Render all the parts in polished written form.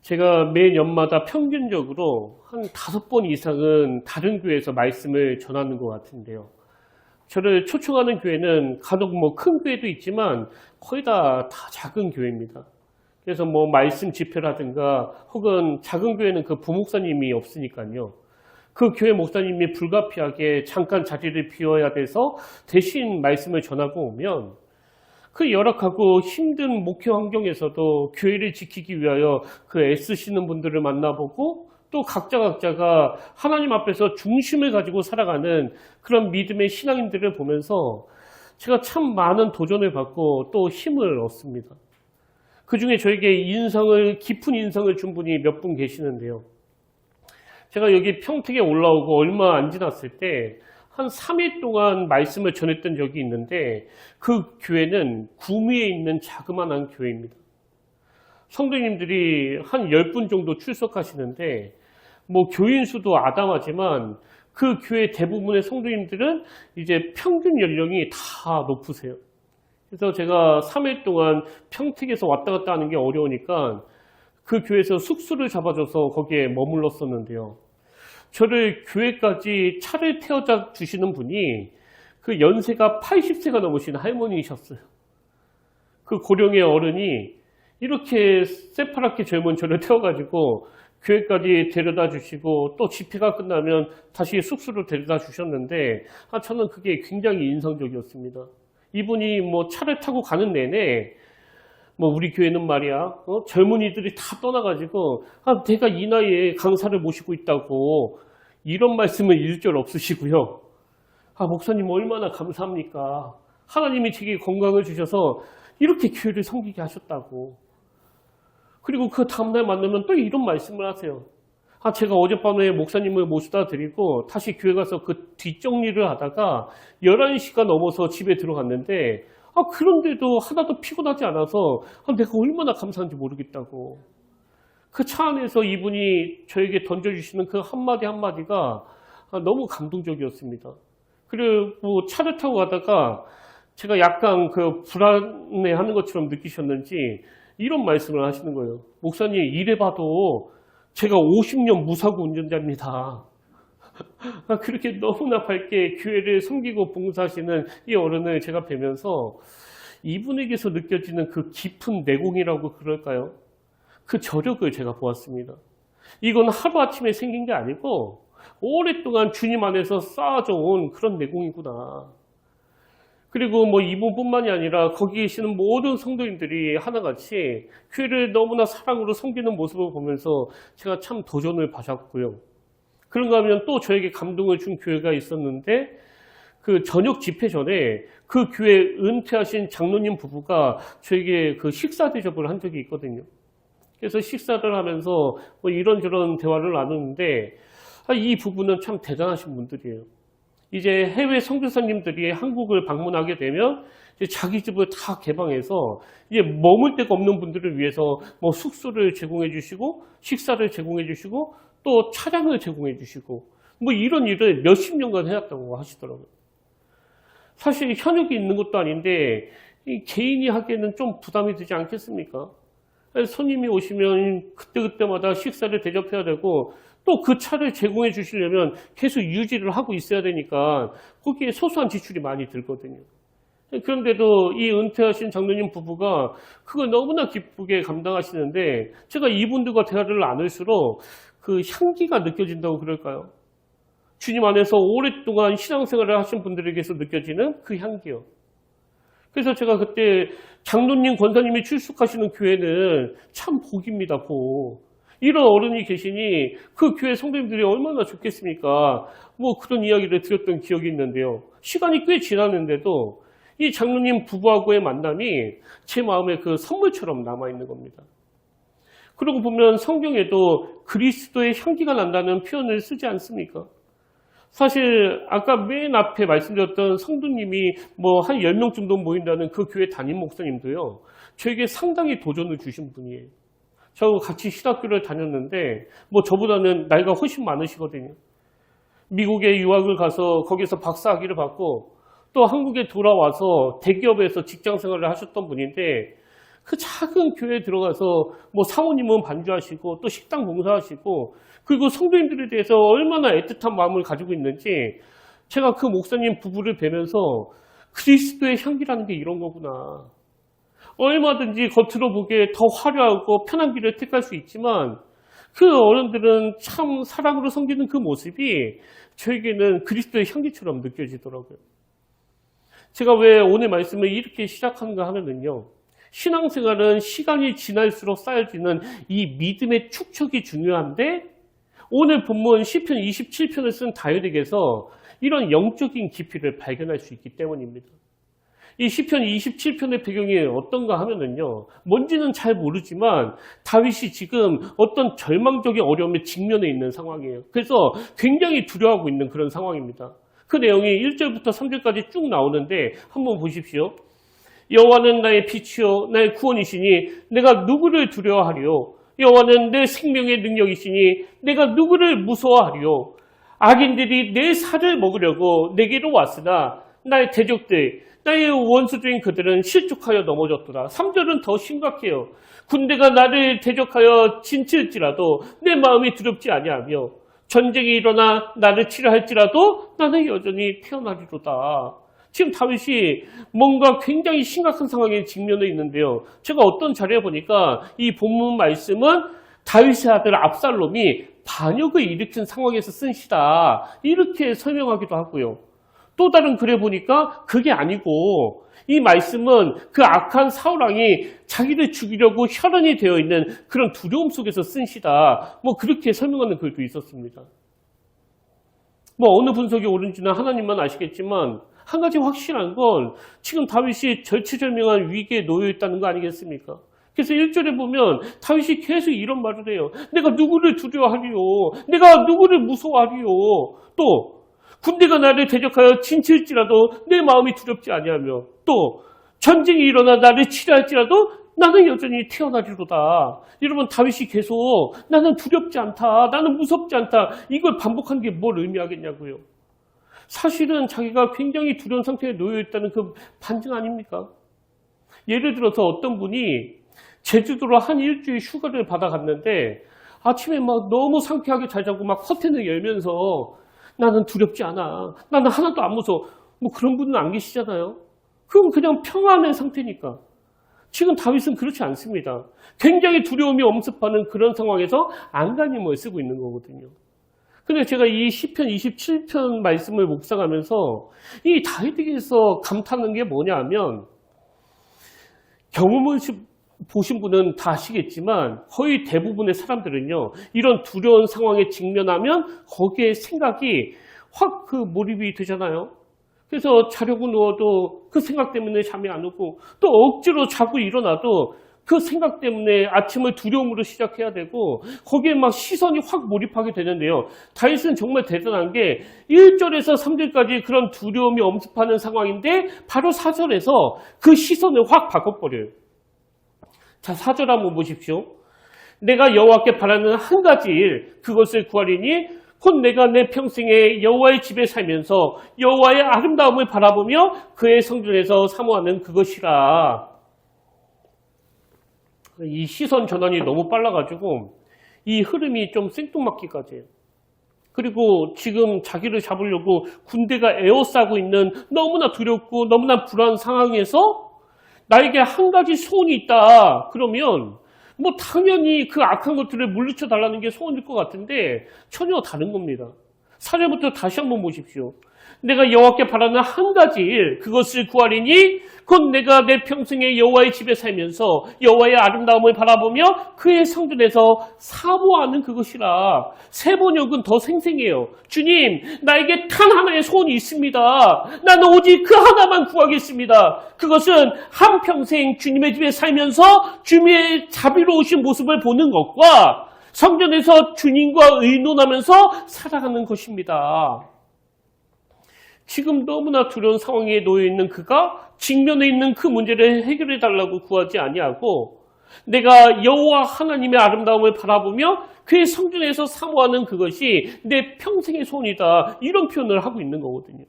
제가 매년마다 평균적으로 한 5번 이상은 다른 교회에서 말씀을 전하는 것 같은데요. 저를 초청하는 교회는 간혹 큰 교회도 있지만 거의 다 작은 교회입니다. 그래서 말씀 집회라든가 혹은 작은 교회는 그 부목사님이 없으니까요. 그 교회 목사님이 불가피하게 잠깐 자리를 비워야 돼서 대신 말씀을 전하고 오면 그 열악하고 힘든 목회 환경에서도 교회를 지키기 위하여 그 애쓰시는 분들을 만나보고 또 각자가 하나님 앞에서 중심을 가지고 살아가는 그런 믿음의 신앙인들을 보면서 제가 참 많은 도전을 받고 또 힘을 얻습니다. 그 중에 저에게 깊은 인상을 준 분이 몇 분 계시는데요. 제가 여기 평택에 올라오고 얼마 안 지났을 때 한 3일 동안 말씀을 전했던 적이 있는데 그 교회는 구미에 있는 자그마한 교회입니다. 성도님들이 한 10분 정도 출석하시는데 교인 수도 아담하지만 그 교회 대부분의 성도님들은 이제 평균 연령이 다 높으세요. 그래서 제가 3일 동안 평택에서 왔다 갔다 하는 게 어려우니까 그 교회에서 숙소를 잡아줘서 거기에 머물렀었는데요. 저를 교회까지 차를 태워다 주시는 분이 그 연세가 80세가 넘으신 할머니이셨어요. 그 고령의 어른이 이렇게 새파랗게 젊은 저를 태워가지고 교회까지 데려다 주시고 또 집회가 끝나면 다시 숙소로 데려다 주셨는데 저는 그게 굉장히 인상적이었습니다. 이분이 차를 타고 가는 내내 우리 교회는 말이야 젊은이들이 다 떠나가지고 내가 이 나이에 강사를 모시고 있다고 이런 말씀은 일절 없으시고요. 목사님 얼마나 감사합니까? 하나님이 제게 건강을 주셔서 이렇게 교회를 섬기게 하셨다고. 그리고 그 다음날 만나면 또 이런 말씀을 하세요. 제가 어젯밤에 목사님을 모시다 드리고 다시 교회 가서 그 뒷정리를 하다가 11시가 넘어서 집에 들어갔는데 그런데도 하나도 피곤하지 않아서 내가 얼마나 감사한지 모르겠다고. 그 차 안에서 이분이 저에게 던져주시는 그 한마디 한마디가 너무 감동적이었습니다. 그리고 차를 타고 가다가 제가 약간 그 불안해하는 것처럼 느끼셨는지 이런 말씀을 하시는 거예요. 목사님 이래봐도 제가 50년 무사고 운전자입니다. 그렇게 너무나 밝게 교회를 섬기고 봉사하시는 이 어른을 제가 뵈면서 이분에게서 느껴지는 그 깊은 내공이라고 그럴까요? 그 저력을 제가 보았습니다. 이건 하루아침에 생긴 게 아니고 오랫동안 주님 안에서 쌓아져 온 그런 내공이구나. 그리고 이분뿐만이 아니라 거기 계시는 모든 성도님들이 하나같이 교회를 너무나 사랑으로 섬기는 모습을 보면서 제가 참 도전을 받았고요. 그런가 하면 또 저에게 감동을 준 교회가 있었는데 그 저녁 집회 전에 그 교회 은퇴하신 장로님 부부가 저에게 그 식사 대접을 한 적이 있거든요. 그래서 식사를 하면서 이런저런 대화를 나누는데 이 부부는 참 대단하신 분들이에요. 이제 해외 선교사님들이 한국을 방문하게 되면 이제 자기 집을 다 개방해서 이제 머물 데가 없는 분들을 위해서 숙소를 제공해 주시고 식사를 제공해 주시고 또 차량을 제공해 주시고 이런 일을 몇십 년간 해왔다고 하시더라고요. 사실 현역이 있는 것도 아닌데 개인이 하기에는 좀 부담이 되지 않겠습니까? 손님이 오시면 그때그때마다 식사를 대접해야 되고 또 그 차를 제공해 주시려면 계속 유지를 하고 있어야 되니까 거기에 소소한 지출이 많이 들거든요. 그런데도 이 은퇴하신 장로님 부부가 그걸 너무나 기쁘게 감당하시는데 제가 이분들과 대화를 나눌수록 그 향기가 느껴진다고 그럴까요? 주님 안에서 오랫동안 신앙생활을 하신 분들에게서 느껴지는 그 향기요. 그래서 제가 그때 장로님, 권사님이 출석하시는 교회는 참 복입니다, 복. 이런 어른이 계시니 그 교회 성도님들이 얼마나 좋겠습니까? 그런 이야기를 드렸던 기억이 있는데요. 시간이 꽤 지났는데도 이 장로님 부부하고의 만남이 제 마음에 그 선물처럼 남아있는 겁니다. 그러고 보면 성경에도 그리스도의 향기가 난다는 표현을 쓰지 않습니까? 사실 아까 맨 앞에 말씀드렸던 성도님이 한 10명 정도 모인다는 그 교회 담임 목사님도요. 저에게 상당히 도전을 주신 분이에요. 저하고 같이 신학교를 다녔는데 저보다는 나이가 훨씬 많으시거든요. 미국에 유학을 가서 거기서 박사학위를 받고 또 한국에 돌아와서 대기업에서 직장 생활을 하셨던 분인데 그 작은 교회에 들어가서 뭐 사모님은 반주하시고 또 식당 봉사하시고 그리고 성도님들에 대해서 얼마나 애틋한 마음을 가지고 있는지 제가 그 목사님 부부를 뵈면서 그리스도의 향기라는 게 이런 거구나. 얼마든지 겉으로 보기에 더 화려하고 편한 길을 택할 수 있지만 그 어른들은 참 사랑으로 섬기는 그 모습이 저에게는 그리스도의 향기처럼 느껴지더라고요. 제가 왜 오늘 말씀을 이렇게 시작하는가 하면은요. 신앙생활은 시간이 지날수록 쌓여지는 이 믿음의 축적이 중요한데 오늘 본문 시편 27편을 쓴 다윗에게서 이런 영적인 깊이를 발견할 수 있기 때문입니다. 이 시편 27편의 배경이 어떤가 하면은요. 뭔지는 잘 모르지만 다윗이 지금 어떤 절망적인 어려움에 직면해 있는 상황이에요. 그래서 굉장히 두려워하고 있는 그런 상황입니다. 그 내용이 1절부터 3절까지 쭉 나오는데 한번 보십시오. 여호와는 나의 빛이요 나의 구원이시니 내가 누구를 두려워하리요. 여호와는 내 생명의 능력이시니 내가 누구를 무서워하리요. 악인들이 내 살을 먹으려고 내게로 왔으나 나의 대적들 나의 원수들인 그들은 실족하여 넘어졌더라. 3절은 더 심각해요. 군대가 나를 대적하여 진칠지라도 내 마음이 두렵지 아니하며 전쟁이 일어나 나를 치려 할지라도 나는 여전히 태어나리로다. 지금 다윗이 뭔가 굉장히 심각한 상황에 직면해 있는데요. 제가 어떤 자료에 보니까 이 본문 말씀은 다윗의 아들 압살롬이 반역을 일으킨 상황에서 쓴 시다. 이렇게 설명하기도 하고요. 또 다른 글에 보니까 그게 아니고 이 말씀은 그 악한 사울왕이 자기를 죽이려고 혈안이 되어 있는 그런 두려움 속에서 쓴 시다. 뭐 그렇게 설명하는 글도 있었습니다. 뭐 어느 분석이 옳은지는 하나님만 아시겠지만 한 가지 확실한 건 지금 다윗이 절체절명한 위기에 놓여 있다는 거 아니겠습니까? 그래서 1절에 보면 다윗이 계속 이런 말을 해요. 내가 누구를 두려워하리요? 내가 누구를 무서워하리요? 또 군대가 나를 대적하여 진칠지라도 내 마음이 두렵지 아니하며 또 전쟁이 일어나 나를 치려할지라도 나는 여전히 태어나리로다. 여러분 다윗이 계속 나는 두렵지 않다. 나는 무섭지 않다. 이걸 반복하는 게 뭘 의미하겠냐고요. 사실은 자기가 굉장히 두려운 상태에 놓여 있다는 그 반증 아닙니까? 예를 들어서 어떤 분이 제주도로 한 일주일 휴가를 받아갔는데 아침에 막 너무 상쾌하게 잘 자고 막 커튼을 열면서 나는 두렵지 않아. 나는 하나도 안 무서워. 뭐 그런 분은 안 계시잖아요. 그건 그냥 평안한 상태니까. 지금 다윗은 그렇지 않습니다. 굉장히 두려움이 엄습하는 그런 상황에서 안간힘을 쓰고 있는 거거든요. 근데 제가 이 시편 27편 말씀을 묵상하면서 이 다윗에게서 감탄하는 게 뭐냐 하면 경험을 보신 분은 다 아시겠지만 거의 대부분의 사람들은요. 이런 두려운 상황에 직면하면 거기에 생각이 확 그 몰입이 되잖아요. 그래서 자려고 누워도 그 생각 때문에 잠이 안 오고 또 억지로 자고 일어나도 그 생각 때문에 아침을 두려움으로 시작해야 되고 거기에 막 시선이 확 몰입하게 되는데요. 다윗은 정말 대단한 게 1절에서 3절까지 그런 두려움이 엄습하는 상황인데 바로 4절에서 그 시선을 확 바꿔버려요. 자, 4절 한번 보십시오. 내가 여호와께 바라는 한 가지 일 그것을 구하리니 곧 내가 내 평생에 여호와의 집에 살면서 여호와의 아름다움을 바라보며 그의 성전에서 사모하는 그것이라. 이 시선 전환이 너무 빨라가지고 이 흐름이 좀 생뚱맞기까지 해요. 그리고 지금 자기를 잡으려고 군대가 에워싸고 있는 너무나 두렵고 너무나 불안한 상황에서 나에게 한 가지 소원이 있다. 그러면 뭐 당연히 그 악한 것들을 물리쳐 달라는 게 소원일 것 같은데 전혀 다른 겁니다. 4절부터 다시 한번 보십시오. 내가 여호와께 바라는 한 가지 일 그것을 구하리니 곧 내가 내 평생에 여호와의 집에 살면서 여호와의 아름다움을 바라보며 그의 성전에서 사모하는 그것이라. 세 번역은 더 생생해요. 주님, 나에게 단 하나의 소원이 있습니다. 나는 오직 그 하나만 구하겠습니다. 그것은 한평생 주님의 집에 살면서 주님의 자비로우신 모습을 보는 것과 성전에서 주님과 의논하면서 살아가는 것입니다. 지금 너무나 두려운 상황에 놓여 있는 그가 직면해 있는 그 문제를 해결해 달라고 구하지 아니하고 내가 여호와 하나님의 아름다움을 바라보며 그의 성전에서 사모하는 그것이 내 평생의 소원이다. 이런 표현을 하고 있는 거거든요.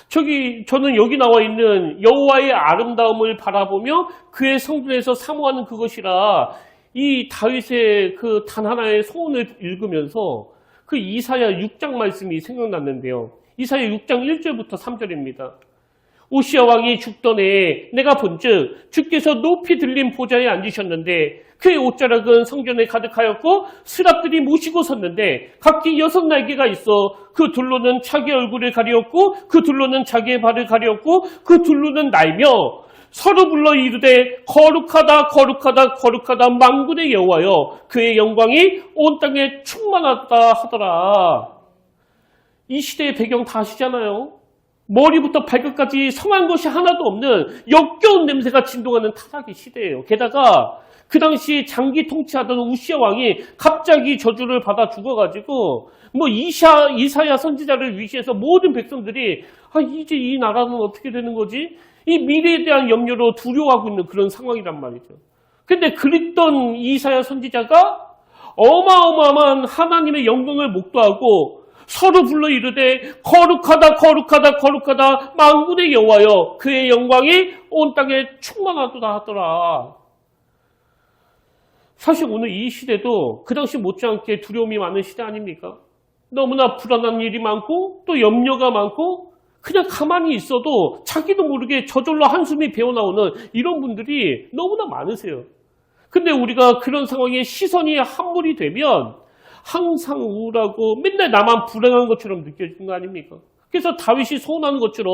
저는 여기 나와 있는 여호와의 아름다움을 바라보며 그의 성전에서 사모하는 그것이라, 이 다윗의 그 단 하나의 소원을 읽으면서 그 이사야 6장 말씀이 생각났는데요. 이사야 6장 1절부터 3절입니다. 우시야 왕이 죽던 해에 내가 본즉 주께서 높이 들린 보좌에 앉으셨는데 그의 옷자락은 성전에 가득하였고 스랍들이 모시고 섰는데 각기 6날개가 있어 그 둘로는 자기 얼굴을 가리었고 그 둘로는 자기의 발을 가리었고 그 둘로는 날며 서로 불러 이르되 거룩하다 거룩하다 거룩하다 만군의 여호와여 그의 영광이 온 땅에 충만하다 하더라. 이 시대의 배경 다 아시잖아요. 머리부터 발끝까지 성한 것이 하나도 없는 역겨운 냄새가 진동하는 타락의 시대예요. 게다가 그 당시 장기 통치하던 우시야 왕이 갑자기 저주를 받아 죽어가지고 이사야 선지자를 위시해서 모든 백성들이 이제 이 나라는 어떻게 되는 거지? 이 미래에 대한 염려로 두려워하고 있는 그런 상황이란 말이죠. 근데 그랬던 이사야 선지자가 어마어마한 하나님의 영광을 목도하고 서로 불러 이르되 거룩하다 거룩하다 거룩하다 만군의 여호와여 그의 영광이 온 땅에 충만하도다 하더라. 사실 오늘 이 시대도 그 당시 못지않게 두려움이 많은 시대 아닙니까? 너무나 불안한 일이 많고 또 염려가 많고 그냥 가만히 있어도 자기도 모르게 저절로 한숨이 배어나오는 이런 분들이 너무나 많으세요. 근데 우리가 그런 상황에 시선이 함몰이 되면 항상 우울하고 맨날 나만 불행한 것처럼 느껴지는 거 아닙니까? 그래서 다윗이 소원하는 것처럼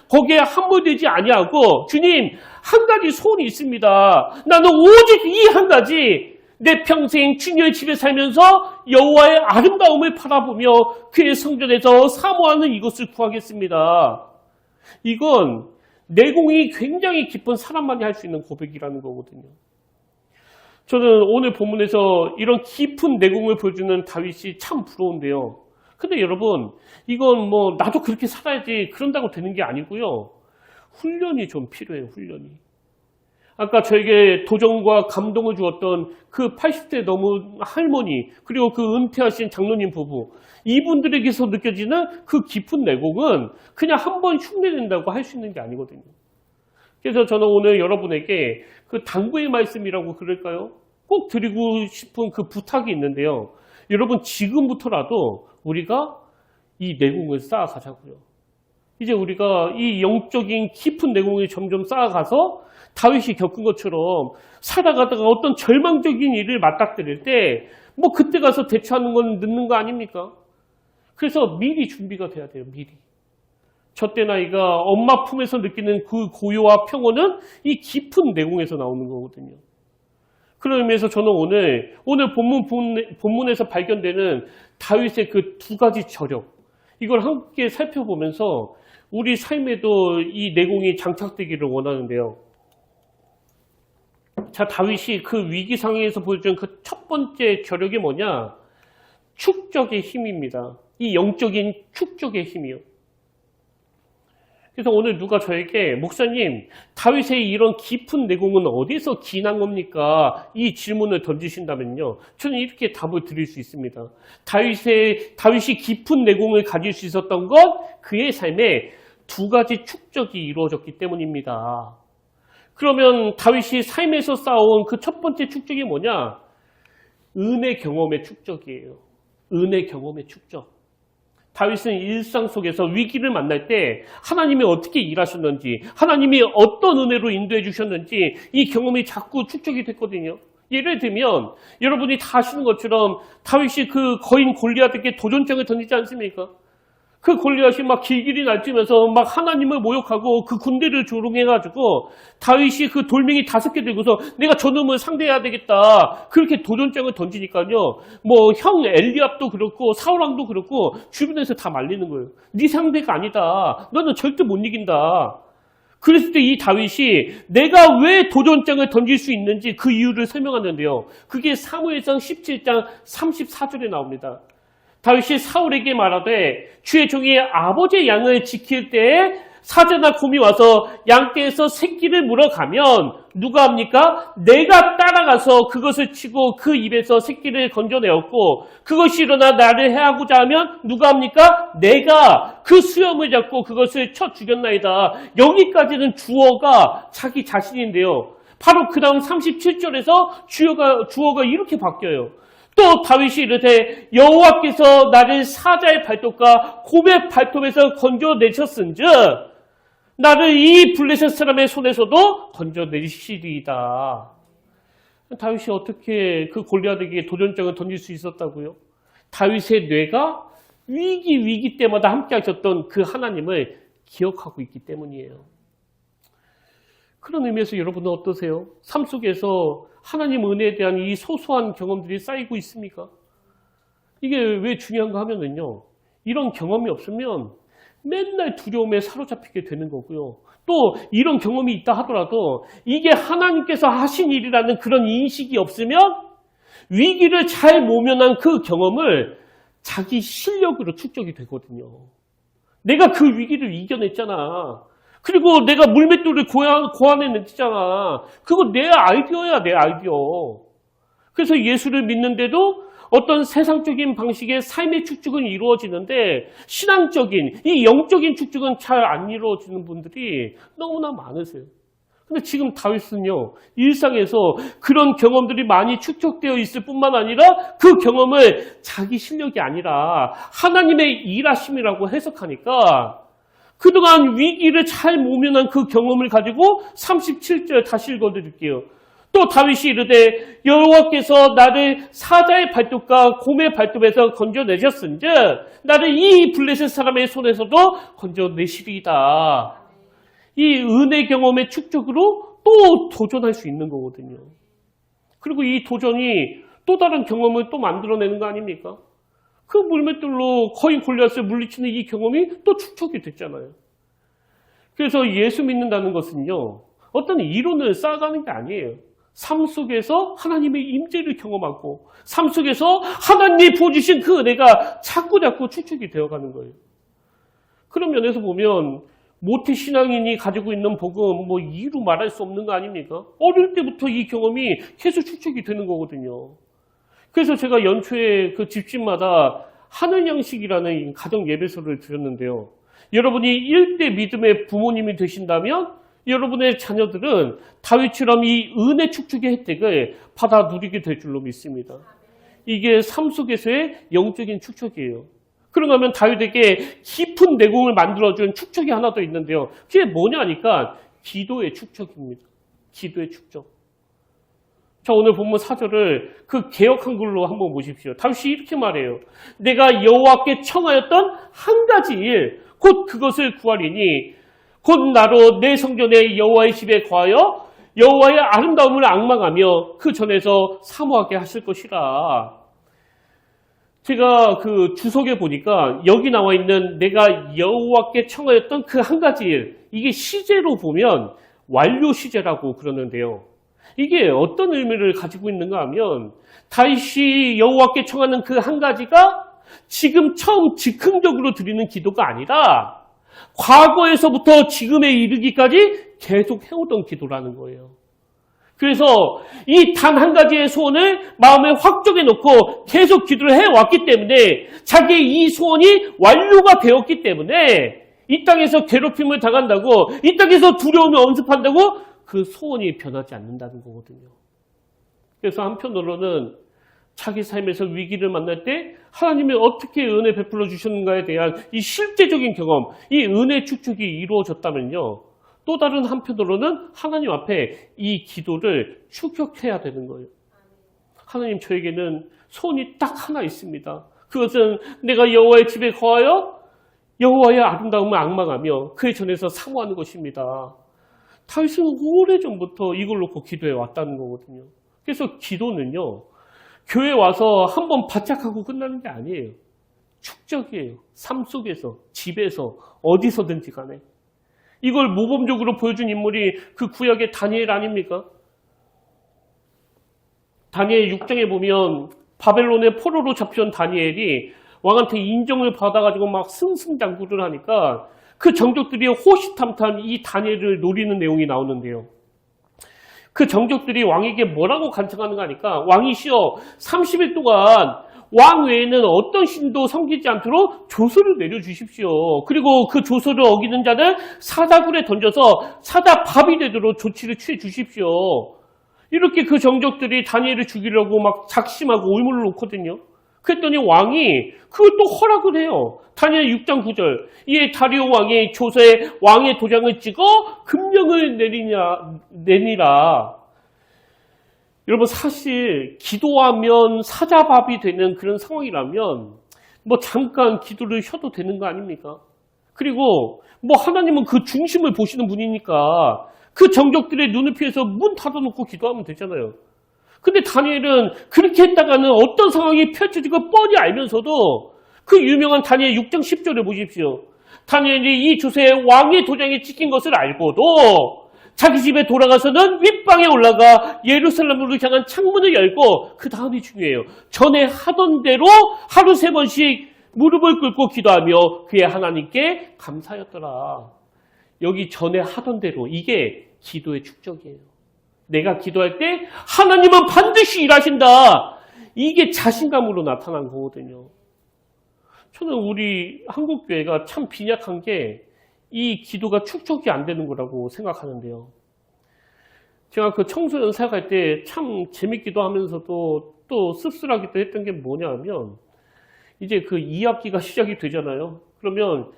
거기에 함몰되지 아니하고 주님 한 가지 소원이 있습니다. 나는 오직 이 한 가지 내 평생 주님의 집에 살면서 여호와의 아름다움을 바라보며 그의 성전에서 사모하는 이것을 구하겠습니다. 이건 내공이 굉장히 깊은 사람만이 할 수 있는 고백이라는 거거든요. 저는 오늘 본문에서 이런 깊은 내공을 보여주는 다윗이 참 부러운데요. 근데 여러분, 이건 나도 그렇게 살아야지 그런다고 되는 게 아니고요. 훈련이 좀 필요해요, 훈련이. 아까 저에게 도전과 감동을 주었던 그 80대 넘은 할머니, 그리고 그 은퇴하신 장로님 부부, 이분들에게서 느껴지는 그 깊은 내공은 그냥 한번 흉내낸다고 할 수 있는 게 아니거든요. 그래서 저는 오늘 여러분에게 그 당부의 말씀이라고 그럴까요? 꼭 드리고 싶은 그 부탁이 있는데요. 여러분 지금부터라도 우리가 이 내공을 쌓아가자고요. 이제 우리가 이 영적인 깊은 내공을 점점 쌓아가서 다윗이 겪은 것처럼 살아가다가 어떤 절망적인 일을 맞닥뜨릴 때 그때 가서 대처하는 건 늦는 거 아닙니까? 그래서 미리 준비가 돼야 돼요. 미리. 저때 나이가 엄마 품에서 느끼는 그 고요와 평온은 이 깊은 내공에서 나오는 거거든요. 그런 의미에서 저는 오늘 본문에서 발견되는 다윗의 그 두 가지 저력, 이걸 함께 살펴보면서 우리 삶에도 이 내공이 장착되기를 원하는데요. 자, 다윗이 그 위기 상황에서 보여준 그 첫 번째 저력이 뭐냐? 축적의 힘입니다. 이 영적인 축적의 힘이요. 그래서 오늘 누가 저에게 목사님, 다윗의 이런 깊은 내공은 어디서 기인한 겁니까? 이 질문을 던지신다면요. 저는 이렇게 답을 드릴 수 있습니다. 다윗이 깊은 내공을 가질 수 있었던 건 그의 삶에 두 가지 축적이 이루어졌기 때문입니다. 그러면 다윗이 삶에서 쌓아온 그 첫 번째 축적이 뭐냐? 은혜 경험의 축적이에요. 은혜 경험의 축적. 다윗은 일상 속에서 위기를 만날 때 하나님이 어떻게 일하셨는지, 하나님이 어떤 은혜로 인도해 주셨는지 이 경험이 자꾸 축적이 됐거든요. 예를 들면 여러분이 다 아시는 것처럼 다윗이 그 거인 골리앗에게 도전장을 던지지 않습니까? 그 골리앗이 막 길길이 날뛰면서 막 하나님을 모욕하고 그 군대를 조롱해가지고 다윗이 그 돌멩이 5개 들고서 내가 저놈을 상대해야 되겠다. 그렇게 도전장을 던지니까요. 형 엘리압도 그렇고 사울왕도 그렇고 주변에서 다 말리는 거예요. 네 상대가 아니다. 너는 절대 못 이긴다. 그랬을 때 이 다윗이 내가 왜 도전장을 던질 수 있는지 그 이유를 설명하는데요. 그게 사무엘상 17장 34절에 나옵니다. 다윗이 사울에게 말하되 주의 종이 아버지의 양을 지킬 때에 사자나 곰이 와서 양떼에서 새끼를 물어가면 누가 합니까? 내가 따라가서 그것을 치고 그 입에서 새끼를 건져내었고 그것이 일어나 나를 해하고자 하면 누가 합니까? 내가 그 수염을 잡고 그것을 쳐 죽였나이다. 여기까지는 주어가 자기 자신인데요. 바로 그 다음 37절에서 주어가 이렇게 바뀌어요. 또 다윗이 이르되 여호와께서 나를 사자의 발톱과 곰의 발톱에서 건져내셨은즉 나를 이 블레셋 사람의 손에서도 건져내시리이다. 다윗이 어떻게 그 골리앗에게 도전장을 던질 수 있었다고요? 다윗의 뇌가 위기 때마다 함께 하셨던 그 하나님을 기억하고 있기 때문이에요. 그런 의미에서 여러분은 어떠세요? 삶 속에서 하나님 은혜에 대한 이 소소한 경험들이 쌓이고 있습니까? 이게 왜 중요한가 하면은요, 이런 경험이 없으면 맨날 두려움에 사로잡히게 되는 거고요. 또 이런 경험이 있다 하더라도 이게 하나님께서 하신 일이라는 그런 인식이 없으면 위기를 잘 모면한 그 경험을 자기 실력으로 축적이 되거든요. 내가 그 위기를 이겨냈잖아. 그리고 내가 물맷돌을 고안해냈잖아. 그거 내 아이디어야, 내 아이디어. 그래서 예수를 믿는데도 어떤 세상적인 방식의 삶의 축적은 이루어지는데 신앙적인, 이 영적인 축적은 잘 안 이루어지는 분들이 너무나 많으세요. 근데 지금 다윗은요, 일상에서 그런 경험들이 많이 축적되어 있을 뿐만 아니라 그 경험을 자기 실력이 아니라 하나님의 일하심이라고 해석하니까 그동안 위기를 잘 모면한 그 경험을 가지고 37절 다시 읽어드릴게요. 또 다윗이 이르되 여호와께서 나를 사자의 발톱과 곰의 발톱에서 건져내셨은즉 나를 이 블레셋 사람의 손에서도 건져내시리이다. 이 은혜 경험의 축적으로 또 도전할 수 있는 거거든요. 그리고 이 도전이 또 다른 경험을 또 만들어내는 거 아닙니까? 그 물맷돌로 거인 골리앗을 물리치는 이 경험이 또 축적이 됐잖아요. 그래서 예수 믿는다는 것은요, 어떤 이론을 쌓아가는 게 아니에요. 삶 속에서 하나님의 임재를 경험하고 삶 속에서 하나님이 부어주신 그 은혜가 자꾸 축적이 되어가는 거예요. 그런 면에서 보면 모태신앙인이 가지고 있는 복음 뭐 이루 말할 수 없는 거 아닙니까? 어릴 때부터 이 경험이 계속 축적이 되는 거거든요. 그래서 제가 연초에 그 집집마다 하늘양식이라는 가정 예배소를 드렸는데요. 여러분이 1대 믿음의 부모님이 되신다면 여러분의 자녀들은 다윗처럼 이 은혜 축적의 혜택을 받아 누리게 될 줄로 믿습니다. 이게 삶 속에서의 영적인 축적이에요. 그런가 하면 다윗에게 깊은 내공을 만들어준 축적이 하나 더 있는데요. 그게 뭐냐니까 기도의 축적입니다. 기도의 축적. 자, 오늘 본문 4절을 그 개역 한글로 한번 보십시오. 다윗이 이렇게 말해요. 내가 여호와께 청하였던 한 가지 일, 곧 그것을 구하리니 곧 나로 내 성전에 여호와의 집에 거하여 여호와의 아름다움을 앙망하며 그 전에서 사모하게 하실 것이라. 제가 그 주석에 보니까 여기 나와 있는 내가 여호와께 청하였던 그 한 가지 일, 이게 시제로 보면 완료 시제라고 그러는데요. 이게 어떤 의미를 가지고 있는가 하면 다윗이 여호와께 청하는 그 한 가지가 지금 처음 즉흥적으로 드리는 기도가 아니라 과거에서부터 지금에 이르기까지 계속 해오던 기도라는 거예요. 그래서 이 단 한 가지의 소원을 마음에 확정해 놓고 계속 기도를 해왔기 때문에 자기의 이 소원이 완료가 되었기 때문에 이 땅에서 괴롭힘을 당한다고, 이 땅에서 두려움을 엄습한다고 그 소원이 변하지 않는다는 거거든요. 그래서 한편으로는 자기 삶에서 위기를 만날 때 하나님이 어떻게 은혜 베풀어 주셨는가에 대한 이 실제적인 경험, 이 은혜 축적이 이루어졌다면요, 또 다른 한편으로는 하나님 앞에 이 기도를 축적해야 되는 거예요. 하나님, 저에게는 소원이 딱 하나 있습니다. 그것은 내가 여호와의 집에 거하여 여호와의 아름다움을 앙망하며 그의 전에서 사모하는 것입니다. 다윗은 오래전부터 이걸 놓고 기도해 왔다는 거거든요. 그래서 기도는요, 교회 와서 한번 바짝하고 끝나는 게 아니에요. 축적이에요. 삶 속에서, 집에서, 어디서든지 간에. 이걸 모범적으로 보여준 인물이 그 구약의 다니엘 아닙니까? 다니엘 6장에 보면 바벨론의 포로로 잡혀온 다니엘이 왕한테 인정을 받아가지고 막 승승장구를 하니까 그 정족들이 호시탐탐 이 다니엘을 노리는 내용이 나오는데요. 그 정족들이 왕에게 뭐라고 간청하는가 하니까 왕이시여 30일 동안 왕 외에는 어떤 신도 섬기지 않도록 조서를 내려주십시오. 그리고 그 조서를 어기는 자는 사자굴에 던져서 사자 밥이 되도록 조치를 취해 주십시오. 이렇게 그 정족들이 다니엘을 죽이려고 막 작심하고 올무를 놓거든요. 그랬더니 왕이 그걸 또 허락을 해요. 다니엘 6장 9절. 이에 다리오 왕이 조서에 왕의 도장을 찍어 금령을 내니라. 여러분 사실 기도하면 사자밥이 되는 그런 상황이라면 뭐 잠깐 기도를 쉬어도 되는 거 아닙니까? 그리고 뭐 하나님은 그 중심을 보시는 분이니까 그 정족들의 눈을 피해서 문 닫아놓고 기도하면 되잖아요. 근데 다니엘은 그렇게 했다가는 어떤 상황이 펼쳐지고 뻔히 알면서도 그 유명한 다니엘 6장 10절을 보십시오. 다니엘이 이 조서에 왕의 도장이 찍힌 것을 알고도 자기 집에 돌아가서는 윗방에 올라가 예루살렘으로 향한 창문을 열고 그 다음이 중요해요. 전에 하던 대로 하루 3번씩 무릎을 꿇고 기도하며 그의 하나님께 감사하였더라. 여기 전에 하던 대로 이게 기도의 축적이에요. 내가 기도할 때 하나님은 반드시 일하신다. 이게 자신감으로 나타난 거거든요. 저는 우리 한국교회가 참 빈약한 게 이 기도가 축적이 안 되는 거라고 생각하는데요. 제가 그 청소년 사역할 때 참 재밌기도 하면서도 또 씁쓸하기도 했던 게 뭐냐면 이제 그 2학기가 시작이 되잖아요. 그러면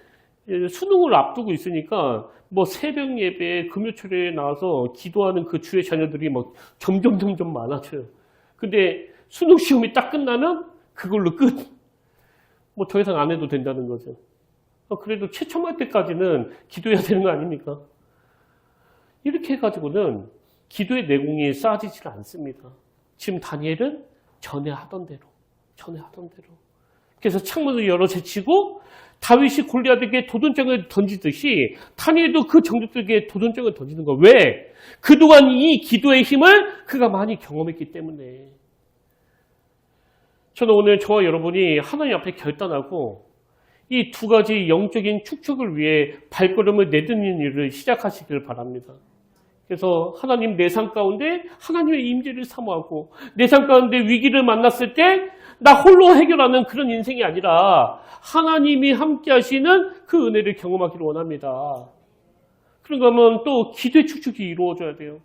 수능을 앞두고 있으니까 뭐 새벽 예배, 금요철에 나와서 기도하는 그 주의 자녀들이 막 점점 많아져요. 근데 수능 시험이 딱 끝나면 그걸로 끝. 뭐 더 이상 안 해도 된다는 거죠. 그래도 최첨할 때까지는 기도해야 되는 거 아닙니까? 이렇게 해가지고는 기도의 내공이 쌓아지질 않습니다. 지금 다니엘은 전에 하던 대로. 그래서 창문을 열어 제치고 다윗이 골리앗에게 도전장을 던지듯이 다니엘도 그 정족들에게 도전장을 던지는 거예요. 왜? 그동안 이 기도의 힘을 그가 많이 경험했기 때문에. 저는 오늘 저와 여러분이 하나님 앞에 결단하고 이 두 가지 영적인 축적을 위해 발걸음을 내딛는 일을 시작하시길 바랍니다. 그래서 하나님 내 삶 가운데 하나님의 임재를 사모하고 내 삶 가운데 위기를 만났을 때 나 홀로 해결하는 그런 인생이 아니라 하나님이 함께 하시는 그 은혜를 경험하기를 원합니다. 그런가 하면 또 기도의 축적이 이루어져야 돼요.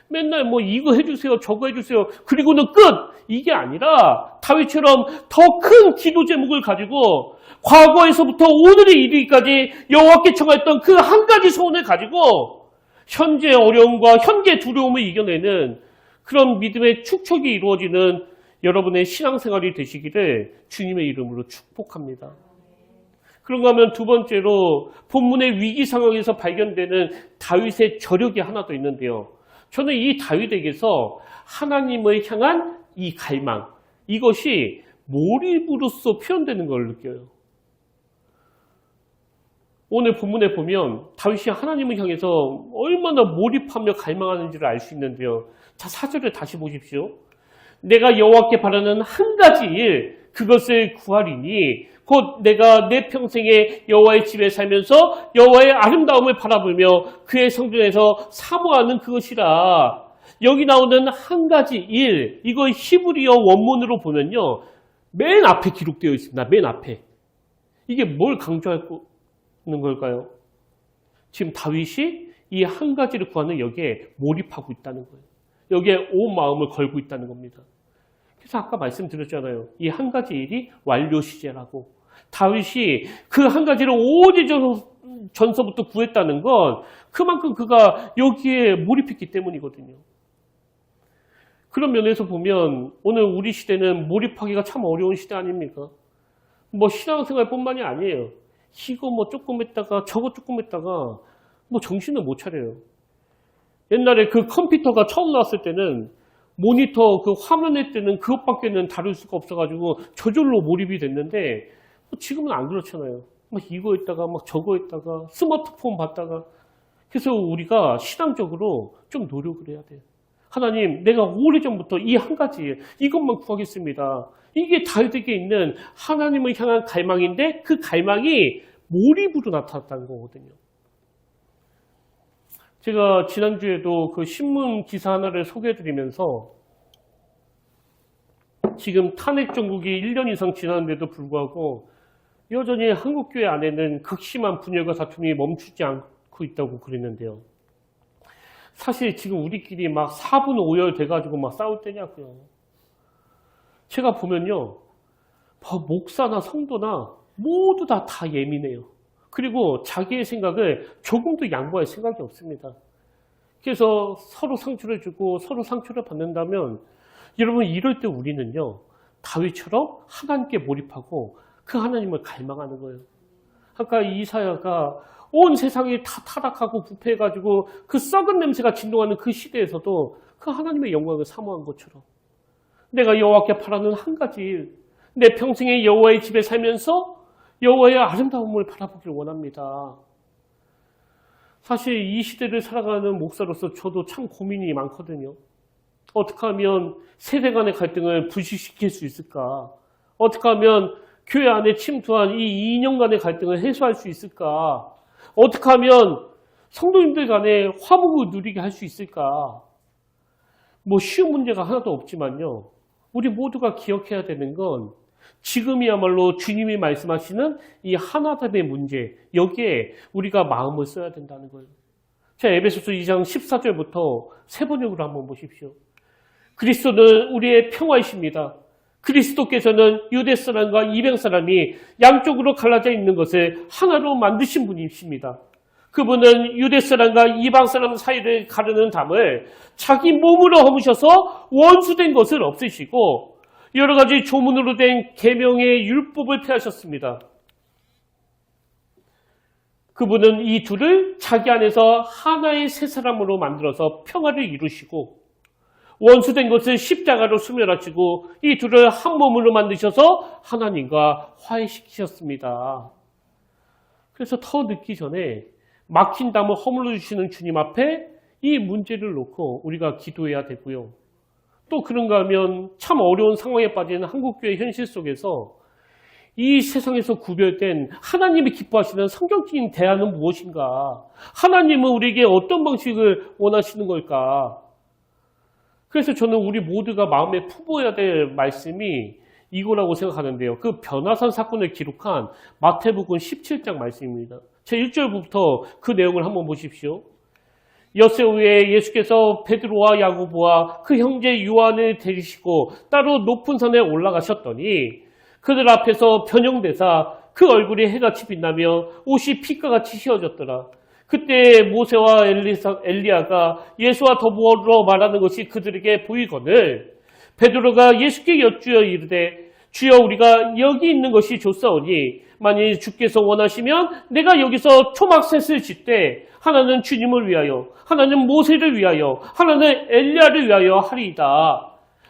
맨날 뭐 이거 해주세요, 저거 해주세요. 그리고는 끝! 이게 아니라 다윗처럼 더 큰 기도 제목을 가지고 과거에서부터 오늘에 이르기까지 여호와께 청했던 그 한 가지 소원을 가지고 현재 어려움과 현재 두려움을 이겨내는 그런 믿음의 축적이 이루어지는 여러분의 신앙생활이 되시기를 주님의 이름으로 축복합니다. 그런가 하면 두 번째로 본문의 위기 상황에서 발견되는 다윗의 저력이 하나 더 있는데요. 저는 이 다윗에게서 하나님을 향한 이 갈망, 이것이 몰입으로써 표현되는 걸 느껴요. 오늘 본문에 보면 다윗이 하나님을 향해서 얼마나 몰입하며 갈망하는지를 알 수 있는데요. 자, 4절을 다시 보십시오. 내가 여호와께 바라는 한 가지 일, 그것을 구하리니 곧 내가 내 평생에 여호와의 집에 살면서 여호와의 아름다움을 바라보며 그의 성전에서 사모하는 그것이라. 여기 나오는 한 가지 일, 이거 히브리어 원문으로 보면요, 맨 앞에 기록되어 있습니다. 맨 앞에. 이게 뭘 강조하는 걸까요? 지금 다윗이 이 한 가지를 구하는 여기에 몰입하고 있다는 거예요. 여기에 온 마음을 걸고 있다는 겁니다. 그래서 아까 말씀드렸잖아요. 이 한 가지 일이 완료 시제라고. 다윗이 그 한 가지를 오래전서부터 구했다는 건 그만큼 그가 여기에 몰입했기 때문이거든요. 그런 면에서 보면 오늘 우리 시대는 몰입하기가 참 어려운 시대 아닙니까? 뭐 신앙생활뿐만이 아니에요. 이거 뭐 조금 했다가 저거 조금 했다가 뭐 정신을 못 차려요. 옛날에 그 컴퓨터가 처음 나왔을 때는 모니터 그 화면에 뜨는 그것밖에는 다룰 수가 없어가지고 저절로 몰입이 됐는데 지금은 안 그렇잖아요. 막 이거 했다가 막 저거 했다가 스마트폰 봤다가. 그래서 우리가 신앙적으로 좀 노력을 해야 돼요. 하나님, 내가 오래전부터 이 한 가지 이것만 구하겠습니다. 이게 다윗에게 있는 하나님을 향한 갈망인데 그 갈망이 몰입으로 나타났다는 거거든요. 제가 지난주에도 그 신문 기사 하나를 소개해드리면서 지금 탄핵 정국이 1년 이상 지났는데도 불구하고 여전히 한국교회 안에는 극심한 분열과 다툼이 멈추지 않고 있다고 그랬는데요. 사실 지금 우리끼리 막 4분 5열 돼가지고 막 싸울 때냐고요. 제가 보면요. 목사나 성도나 모두 다 예민해요. 그리고 자기의 생각을 조금도 양보할 생각이 없습니다. 그래서 서로 상처를 주고 서로 상처를 받는다면 여러분 이럴 때 우리는요. 다윗처럼 하나님께 몰입하고 그 하나님을 갈망하는 거예요. 아까 이사야가 온 세상이 다 타락하고 부패해가지고 그 썩은 냄새가 진동하는 그 시대에서도 그 하나님의 영광을 사모한 것처럼 내가 여호와께 바라는 한 가지 일, 내 평생에 여호와의 집에 살면서 여호와의 아름다움을 바라보길 원합니다. 사실 이 시대를 살아가는 목사로서 저도 참 고민이 많거든요. 어떻게 하면 세대 간의 갈등을 불식시킬 수 있을까? 어떻게 하면 교회 안에 침투한 이 이념 간의 갈등을 해소할 수 있을까? 어떻게 하면 성도님들 간에 화목을 누리게 할 수 있을까? 쉬운 문제가 하나도 없지만요. 우리 모두가 기억해야 되는 건 지금이야말로 주님이 말씀하시는 이 하나됨의 문제, 여기에 우리가 마음을 써야 된다는 거예요. 자, 에베소서 2장 14절부터 세 번역으로 한번 보십시오. 그리스도는 우리의 평화이십니다. 그리스도께서는 유대 사람과 이방 사람이 양쪽으로 갈라져 있는 것을 하나로 만드신 분이십니다. 그분은 유대 사람과 이방 사람 사이를 가르는 담을 자기 몸으로 허무셔서 원수된 것을 없애시고 여러 가지 조문으로 된 계명의 율법을 폐하셨습니다. 그분은 이 둘을 자기 안에서 하나의 새 사람으로 만들어서 평화를 이루시고 원수된 것을 십자가로 수멸하시고 이 둘을 한 몸으로 만드셔서 하나님과 화해시키셨습니다. 그래서 더 늦기 전에 막힌 담을 허물어 주시는 주님 앞에 이 문제를 놓고 우리가 기도해야 되고요. 또 그런가 하면 참 어려운 상황에 빠진 한국교회 현실 속에서 이 세상에서 구별된 하나님이 기뻐하시는 성경적인 대안은 무엇인가? 하나님은 우리에게 어떤 방식을 원하시는 걸까? 그래서 저는 우리 모두가 마음에 품어야 될 말씀이 이거라고 생각하는데요. 그 변화산 사건을 기록한 마태복음 17장 말씀입니다. 제 1절부터 그 내용을 한번 보십시오. 엿새 후에 예수께서 베드로와 야고보와 그 형제 요한을 데리시고 따로 높은 산에 올라가셨더니 그들 앞에서 변형되사 그 얼굴이 해같이 빛나며 옷이 빛과같이 휘어졌더라. 그때 모세와 엘리야가 예수와 더불어 말하는 것이 그들에게 보이거늘 베드로가 예수께 여쭈어 이르되 주여 우리가 여기 있는 것이 좋사오니 만일 주께서 원하시면 내가 여기서 초막셋을 짓되 하나는 주님을 위하여 하나는 모세를 위하여 하나는 엘리야를 위하여 하리이다.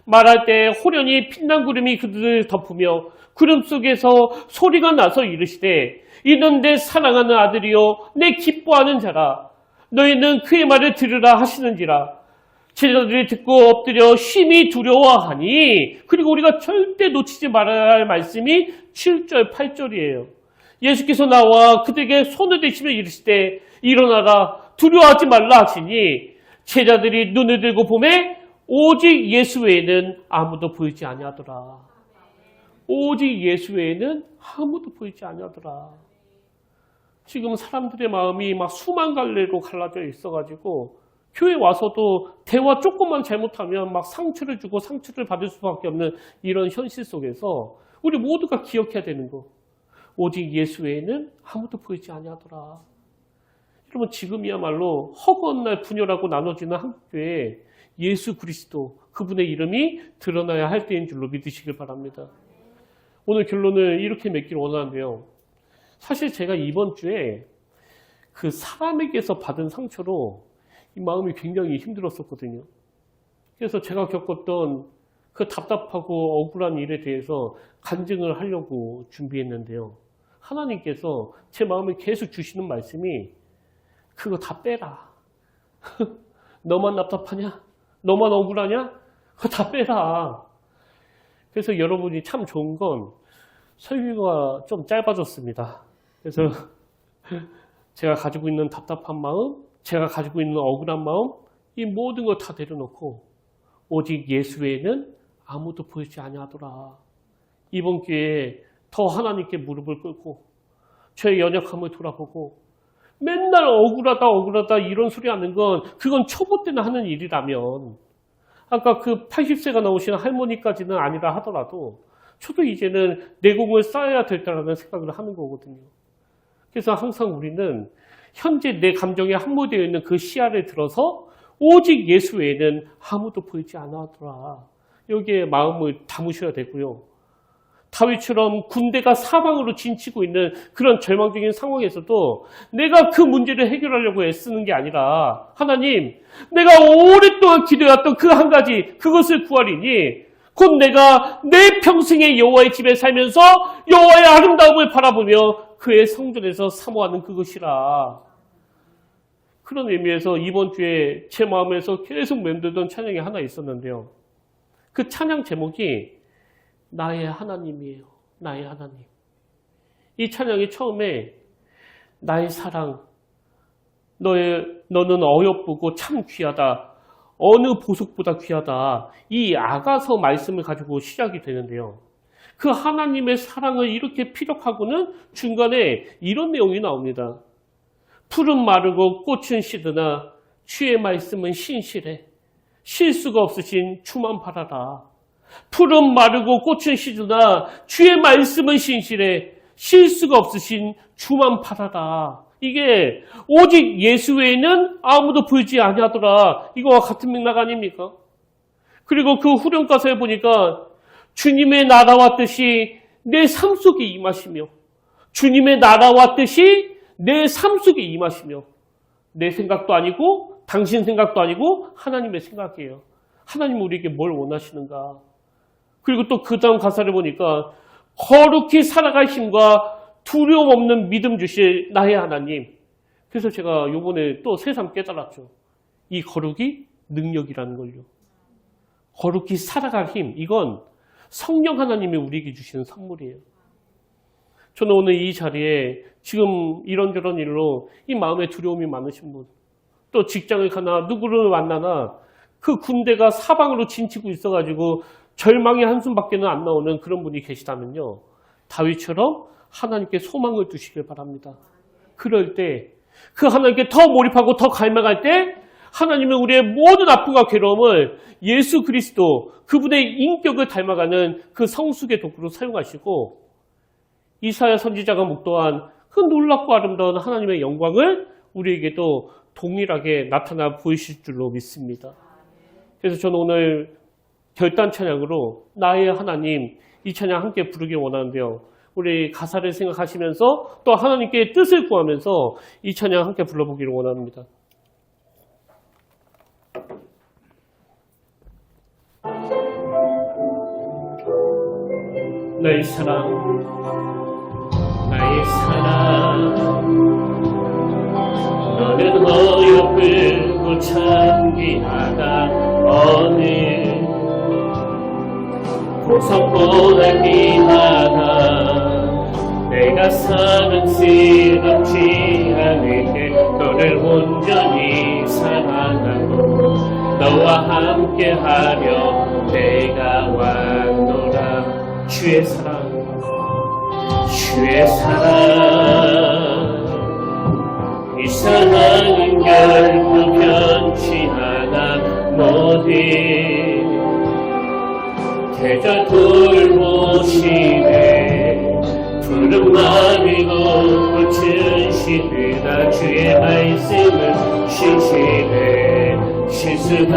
말할 때 호련히 빛난 구름이 그들을 덮으며 구름 속에서 소리가 나서 이르시되 이는 내 사랑하는 아들이요 내 기뻐하는 자라. 너희는 그의 말을 들으라 하시는지라. 제자들이 듣고 엎드려 심히 두려워하니. 그리고 우리가 절대 놓치지 말아야 할 말씀이 7절 8절이에요. 예수께서 나와 그들에게 손을 대시며 이르시되 일어나라 두려워하지 말라 하시니 제자들이 눈을 들고 보매 오직 예수 외에는 아무도 보이지 아니하더라. 오직 예수 외에는 아무도 보이지 아니하더라. 지금 사람들의 마음이 막 수만 갈래로 갈라져 있어가지고 교회 와서도 대화 조금만 잘못하면 막 상처를 주고 상처를 받을 수밖에 없는 이런 현실 속에서 우리 모두가 기억해야 되는 거. 오직 예수 외에는 아무도 보이지 아니하더라. 여러분 지금이야말로 허구한 날 분열하고 나눠지는 한국교회에 예수 그리스도 그분의 이름이 드러나야 할 때인 줄로 믿으시길 바랍니다. 오늘 결론을 이렇게 맺기를 원하는데요. 사실 제가 이번 주에 그 사람에게서 받은 상처로 이 마음이 굉장히 힘들었었거든요. 그래서 제가 겪었던 그 답답하고 억울한 일에 대해서 간증을 하려고 준비했는데요. 하나님께서 제 마음에 계속 주시는 말씀이 그거 다 빼라. 너만 답답하냐? 너만 억울하냐? 그거 다 빼라. 그래서 여러분이 참 좋은 건 설교가 좀 짧아졌습니다. 그래서 제가 가지고 있는 답답한 마음, 제가 가지고 있는 억울한 마음, 이 모든 걸 다 내려놓고 오직 예수 외에는 아무도 보이지 아니하더라. 이번 기회에 더 하나님께 무릎을 꿇고 저의 연약함을 돌아보고 맨날 억울하다 이런 소리 하는 건 그건 초보 때는 하는 일이라면 아까 그 80세가 나오신 할머니까지는 아니라 하더라도 저도 이제는 내공을 쌓아야 될 때라는 생각을 하는 거거든요. 그래서 항상 우리는 현재 내 감정에 함몰되어 있는 그 시야를 들어서 오직 예수 외에는 아무도 보이지 않았더라. 여기에 마음을 담으셔야 되고요. 다윗처럼 군대가 사방으로 진치고 있는 그런 절망적인 상황에서도 내가 그 문제를 해결하려고 애쓰는 게 아니라 하나님, 내가 오랫동안 기도해왔던 그 한 가지, 그것을 구하리니 곧 내가 내 평생의 여호와의 집에 살면서 여호와의 아름다움을 바라보며 그의 성전에서 사모하는 그것이라. 그런 의미에서 이번 주에 제 마음에서 계속 맴돌던 찬양이 하나 있었는데요. 그 찬양 제목이 나의 하나님이에요. 나의 하나님. 이 찬양이 처음에 나의 사랑, 너는 어여쁘고 참 귀하다. 어느 보석보다 귀하다. 이 아가서 말씀을 가지고 시작이 되는데요. 그 하나님의 사랑을 이렇게 피력하고는 중간에 이런 내용이 나옵니다. 풀은 마르고 꽃은 시드나 주의 말씀은 신실해. 쉴 수가 없으신 주만 바라라. 풀은 마르고 꽃은 시드나 주의 말씀은 신실해. 쉴 수가 없으신 주만 바라라. 이게 오직 예수 외에는 아무도 보이지 아니하더라. 이거와 같은 맥락 아닙니까? 그리고 그 후렴가사에 보니까 주님의 나라와 뜻이 내 삶 속에 임하시며 주님의 나라와 뜻이 내 삶 속에 임하시며 내 생각도 아니고 당신 생각도 아니고 하나님의 생각이에요. 하나님은 우리에게 뭘 원하시는가? 그리고 또 그 다음 가사를 보니까 거룩히 살아갈 힘과 두려움 없는 믿음 주실 나의 하나님. 그래서 제가 요번에 또 새삼 깨달았죠. 이 거룩이 능력이라는 걸요. 거룩히 살아갈 힘, 이건 성령 하나님이 우리에게 주시는 선물이에요. 저는 오늘 이 자리에 지금 이런저런 일로 이 마음에 두려움이 많으신 분, 또 직장을 가나 누구를 만나나 그 군대가 사방으로 진치고 있어가지고 절망의 한숨밖에는 안 나오는 그런 분이 계시다면요. 다윗처럼 하나님께 소망을 두시길 바랍니다. 그럴 때 그 하나님께 더 몰입하고 더 갈망할 때 하나님은 우리의 모든 아픔과 괴로움을 예수 그리스도 그분의 인격을 닮아가는 그 성숙의 도구로 사용하시고 이사야 선지자가 묵도한 그 놀랍고 아름다운 하나님의 영광을 우리에게도 동일하게 나타나 보이실 줄로 믿습니다. 그래서 저는 오늘 결단 찬양으로 나의 하나님 이 찬양 함께 부르기 원하는데요. 우리 가사를 생각하시면서 또 하나님께 뜻을 구하면서 이 찬양 함께 불러보기를 원합니다. 나의 사랑, 나의 사랑, 너는 어여쁘고 참 귀하다. 어느 보석보다 귀하다. 내가 사랑스럽지 않을게 너를 온전히 사랑하고 너와 함께하려 내가 왔노라. 주의 사랑, 주의 사랑, 이 사랑은 결코 변치 않아. 모든 계절 돌보시네. 푸른 마르고 꽃은 시드나 주의 말씀은 신실해. 실수가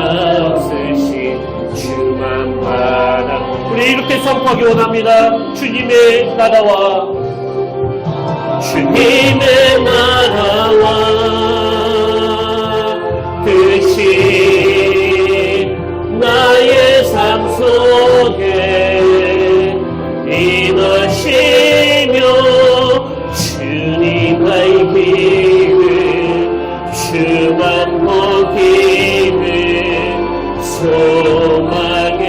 없으신 주만 바라. 우리 이렇게 선포하기 원합니다. 주님의 나라와 주님의 나라와 뜻이 나의 삶 속에 임하시며 주님 알기를 주만 보기를 소망해.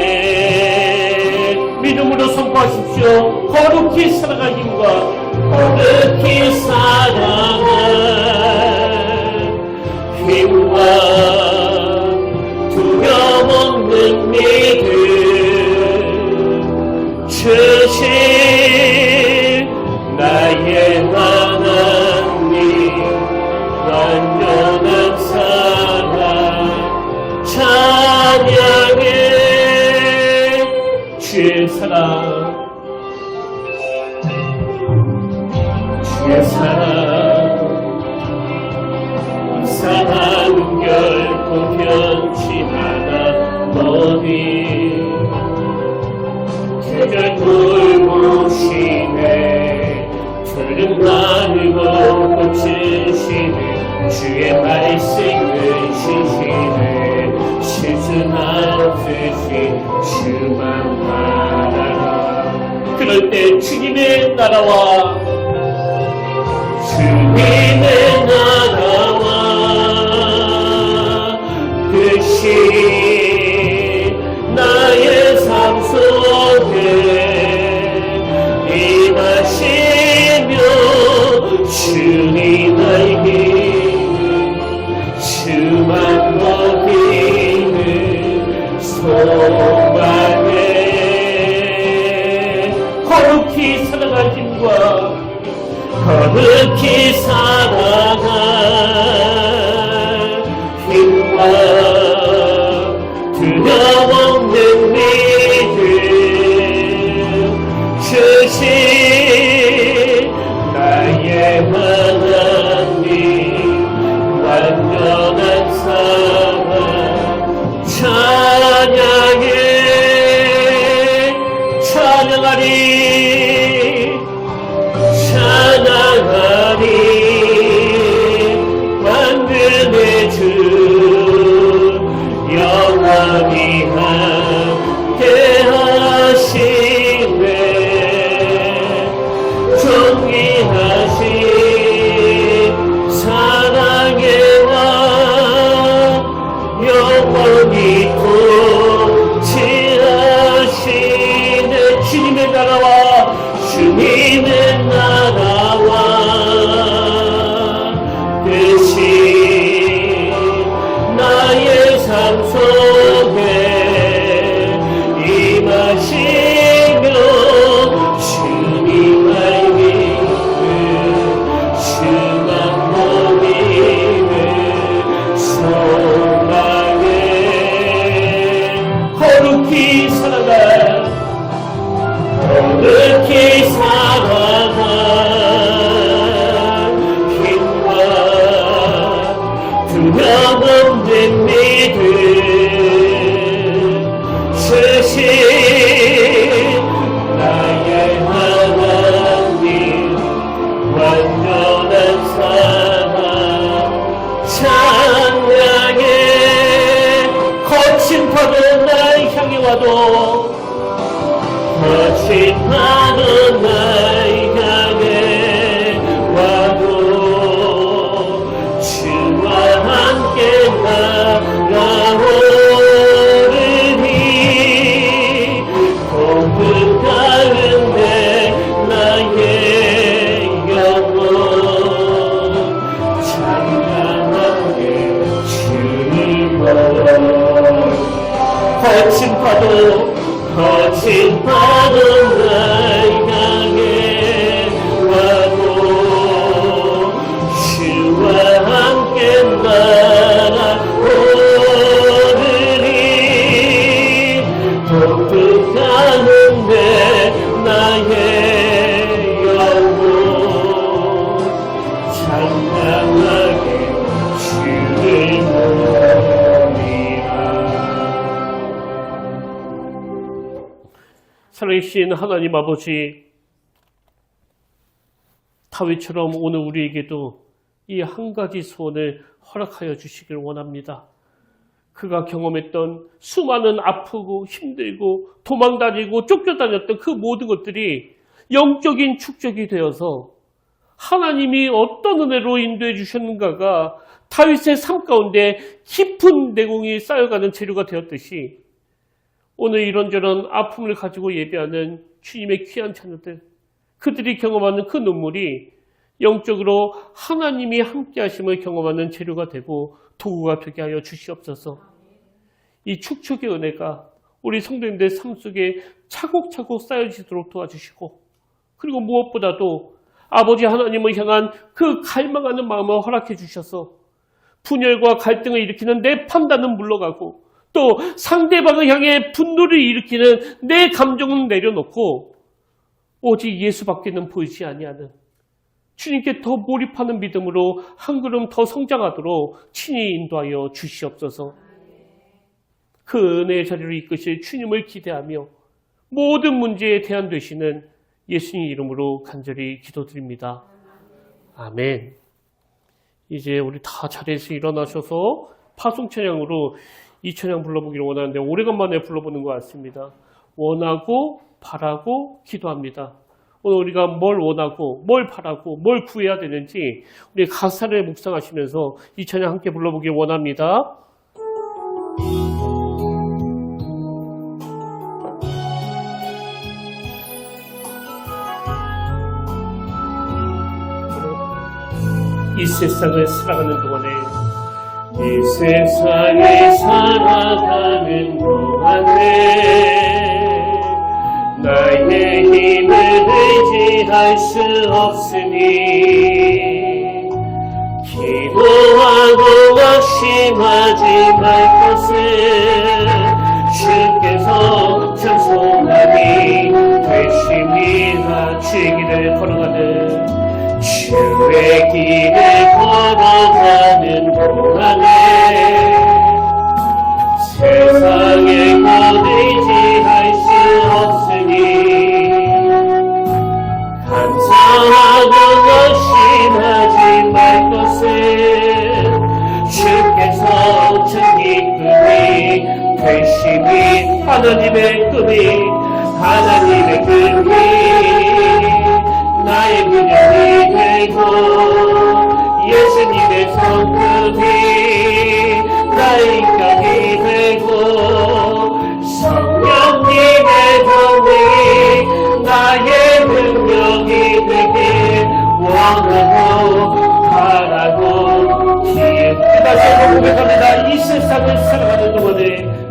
믿음으로 선포하십시오. 거룩히 살아갈 힘과 거룩히 살아갈 힘과 두려움 없는 믿음 주신 나의 하나님 완전한 사랑 찬양해 주의 사랑 주의 사랑은 결코 변치 않아 너희 그를 돌보시네 푸른 마음으로 고치시네 주의 말씀을 주시네 실수나 없으신 주만 바라라 그럴 때 주님의 나라와 주님의 나라와 뜻이 나의 삶 속에 임하시며 주님 알기 주만 먹이는 소망에 거룩히 살아갈 힘과 거룩히 살아갈 힘과 두려움 없는 믿음 주신 나의 하나님 완전한 사랑 찬양해 찬양하리 찬양하리 만금의 주 영원히 함께 하시네 정의하신 사랑의 왕 영원히 통치하시네 주님의 나라와 주님의 나라와 뜻이 나의 삶 속에 임하시며 주님 알기는 주만 먹이는 소망에 거룩히 살아갈 거룩히 살아갈 힘과 두려움 없는 믿음 주신 나의 하나님 완전한 사랑 찬양해 거친 파도 날 향해 와도 거친 파도 날 향해 와도 주와 함께 날아오르니 공급 가운데 나의 영혼 찬양하게 주님을 거친 파도 날 향해 와도 주와 함께 날아오르니 독특 가운데 나의 영혼 찬양하게 주를 모이라 살아계신 하나님 아버지 다윗처럼 오늘 우리에게도 이 한 가지 소원을 허락하여 주시길 원합니다. 그가 경험했던 수많은 아프고 힘들고 도망다니고 쫓겨다녔던 그 모든 것들이 영적인 축적이 되어서 하나님이 어떤 은혜로 인도해 주셨는가가 다윗의 삶 가운데 깊은 내공이 쌓여가는 재료가 되었듯이 오늘 이런저런 아픔을 가지고 예배하는 주님의 귀한 자녀들, 그들이 경험하는 그 눈물이 영적으로 하나님이 함께 하심을 경험하는 재료가 되고 도구가 되게 하여 주시옵소서. 이 축복의 은혜가 우리 성도님들 삶 속에 차곡차곡 쌓여지도록 도와주시고, 그리고 무엇보다도 아버지 하나님을 향한 그 갈망하는 마음을 허락해 주셔서 분열과 갈등을 일으키는 내 판단은 물러가고, 또 상대방을 향해 분노를 일으키는 내 감정은 내려놓고 오직 예수밖에는 보이지 아니하는 주님께 더 몰입하는 믿음으로 한 걸음 더 성장하도록 친히 인도하여 주시옵소서. 그 은혜의 자리로 이끄실 주님을 기대하며 모든 문제에 대안 되시는 예수님 이름으로 간절히 기도드립니다. 아멘. 이제 우리 다 자리에서 일어나셔서 파송 찬양으로 이 찬양 불러보기를 원하는데 오래간만에 불러보는 것 같습니다. 원하고 바라고 기도합니다. 오늘 우리가 뭘 원하고 뭘 바라고 뭘 구해야 되는지 우리 가사를 묵상하시면서 이 찬양 함께 불러보길 원합니다. 이 세상을 살아가는 동안에 이 세상을 살아가는 동안에 나의 힘을 의지할 수 없으니 기도하고 낙심하지 말 것을 주께서 찬송하니 되심이라 주의 길을 걸어가는 주의 길을 걸어가는 동안에 세상에 것 의지할 수 없으니 감사하고 낙심하지 말 것을 주께서 참 기쁨이 되심이 하나님의 꿈이 하나님의 꿈이 나의 분양이 되고 예수님의 성품이 나의 인격이 되고 성령님의 권능이 나의 능력이 되길 원하고 바라고 다시 한번 고백합니다. 이 세상을 살아가는 동안에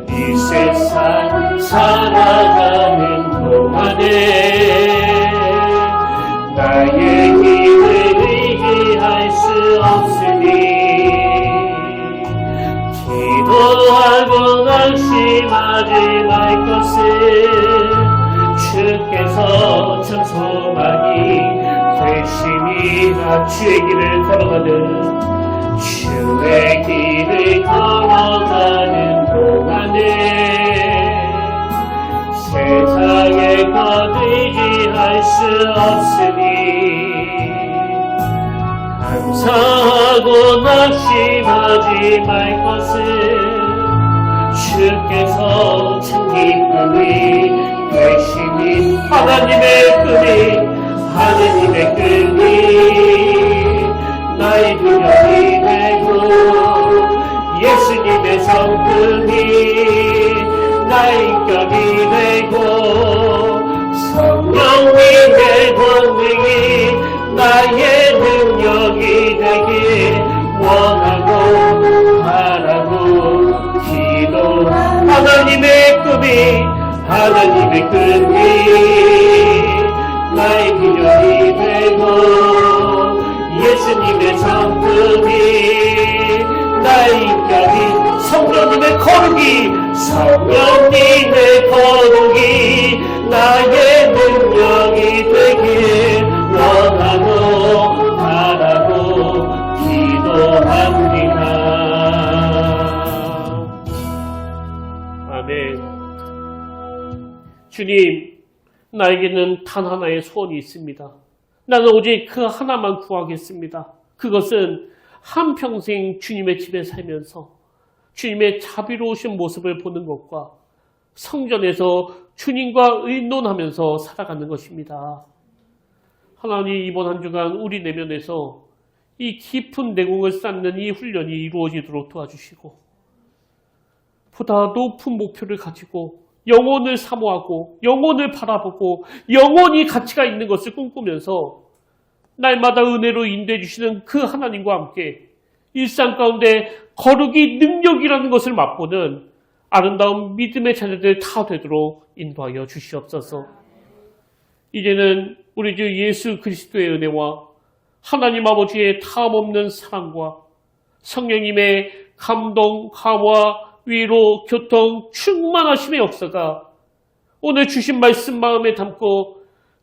이 세상 살아가는 동안에 나의 힘을 의지할 수 없으니 기도하고 낙심하지 말 것을 주께서 참 소망이 되심이라 주의 길을 걸어가는 주의 길을 걸어가는 동안에 세상에 것 의지할 수 없으니 감사하고 낙심하지 말 것을 주께서 참 기쁨이 되심이 하나님의 꿈이 하나님의 꿈이 나의 분양이 되고 예수님의 성품이 나의 인격이 되고 성령님의 권능이 나의 능력이 되길 원하고 바라고 기도 하나님의 꿈이 하나님의 꿈이 나의 기념이 되고 예수님의 성품이 나의 인격이 성령님의 거룩이 성령님의 거룩이 나의 능력이 되길 원하고 바라고 기도합니다. 아멘. 주님, 나에게는 단 하나의 소원이 있습니다. 나는 오직 그 하나만 구하겠습니다. 그것은 한평생 주님의 집에 살면서 주님의 자비로우신 모습을 보는 것과 성전에서 주님과 의논하면서 살아가는 것입니다. 하나님, 이번 한 주간 우리 내면에서 이 깊은 내공을 쌓는 이 훈련이 이루어지도록 도와주시고 보다 높은 목표를 가지고 영혼을 사모하고 영혼을 바라보고 영혼이 가치가 있는 것을 꿈꾸면서 날마다 은혜로 인도해 주시는 그 하나님과 함께 일상 가운데 거룩이 능력이라는 것을 맛보는 아름다운 믿음의 자녀들 다 되도록 인도하여 주시옵소서. 이제는 우리 주 예수 그리스도의 은혜와 하나님 아버지의 다함없는 사랑과 성령님의 감동, 감화, 위로, 교통, 충만하심의 역사가 오늘 주신 말씀 마음에 담고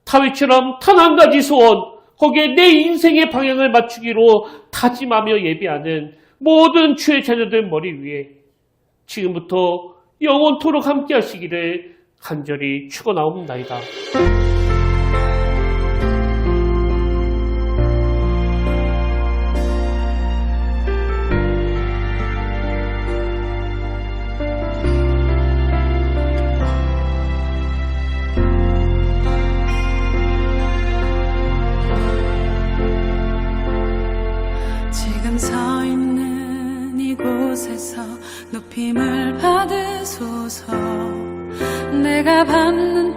다윗처럼 단 한 가지 소원, 거기에 내 인생의 방향을 맞추기로 다짐하며 예배하는 모든 주의 자녀들 머리 위에 지금부터 영원토록 함께 하시기를 간절히 축원하옵나이다. 지금 서 있는 이곳에서 높임을 받으소서. 내가 받는